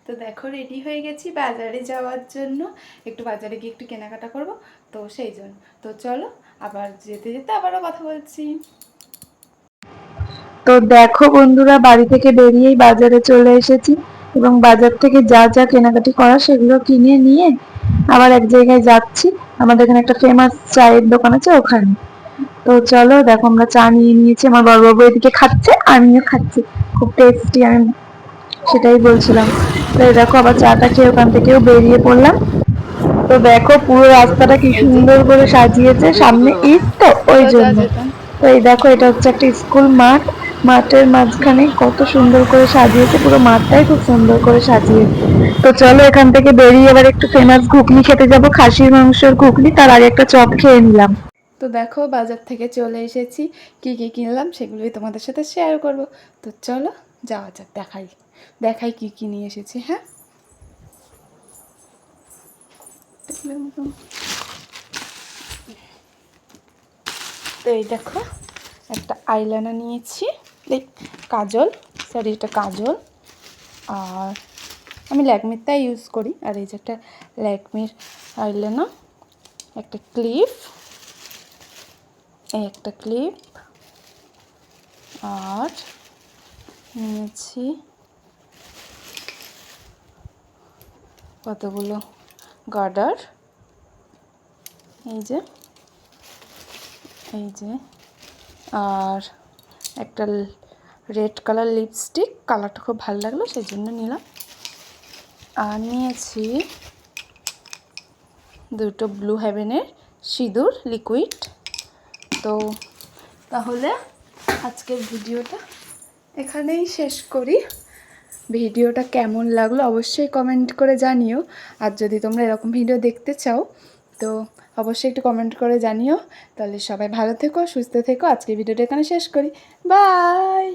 তো দেখো রেডি হয়ে গেছি বাজারে যাওয়ার জন্য, একটু বাজারে গিয়ে একটু কেনাকাটা করব, তো সেই জন্য। তো চলো আবার যেতে যেতে আবারও কথা বলছি। তো দেখো বন্ধুরা, বাড়ি থেকে বেরিয়েই বাজারে চলে এসেছি এবং বাজার থেকে যা যা কেনাকাটি করা সেগুলো কিনে নিয়ে আবার এক জায়গায় যাচ্ছি। আমাদের এখানে একটা ফেমাস চায়ের দোকান আছে, ওখানে। তো চলো, দেখো আমরা চা নিয়ে নিয়েছি, আমার বড়বাবু এদিকে খাচ্ছে, আমিও খাচ্ছি, খুব টেস্টি, আমি সেটাই বলছিলাম। তো দেখো আবার চাটা খেয়ে ওখান থেকেও বেরিয়ে পড়লাম। তো দেখো পুরো রাস্তাটা কি এই যে সুন্দর করে সাজিয়েছে, সামনে ঈদ তো ওই কোথাও যাওয়া জন্য। যেত না। তো এই দেখো, এটা হচ্ছে একটা স্কুল মাঠ, মাঠের মাঝখানে কত সুন্দর করে সাজিয়েছে, পুরো মাঠটাই খুব সুন্দর করে সাজিয়েছে। তো চলো এখান থেকে বেরিয়ে এবার একটু ফেমাস ঘুগনি খেতে যাবো, খাসির মাংসের ঘুগনি, তার আগে একটা চপ খেয়ে নিলাম। তো দেখো বাজার থেকে চলে এসেছি, কি কি কিনলাম সেগুলোই তোমাদের সাথে শেয়ার করব। তো চলো যাওয়া যাক, দেখাই দেখাই কি কি নিয়ে এসেছি। হ্যাঁ, তো এই দেখো একটা আইলাইনার নিয়েছি, দেখ কাজল, সরি এটা কাজল, আর আমি ল্যাকমিরটাই ইউজ করি। আর এই যে একটা ল্যাকমির আইলাইনার, একটা ক্লিপ, এই একটা ক্লিপ, আর নিয়েছি কতগুলো গার্ডার, এই যে আর একটা রেড কালার লিপস্টিক, কালারটা খুব ভালো লাগলো সেই জন্য নিলাম। আর নিয়েছি দুটো ব্লু হেভেনের সিঁদুর লিকুইড। তো তাহলে আজকের ভিডিওটা এখানেই শেষ করি। ভিডিওটা কেমন লাগলো অবশ্যই কমেন্ট করে জানিও, আর যদি তোমরা এরকম ভিডিও দেখতে চাও তো অবশ্যই একটু কমেন্ট করে জানিও। তাহলে সবাই ভালো থেকো, সুস্থ থেকো। আজকের ভিডিওটা এখানে শেষ করি, বাই।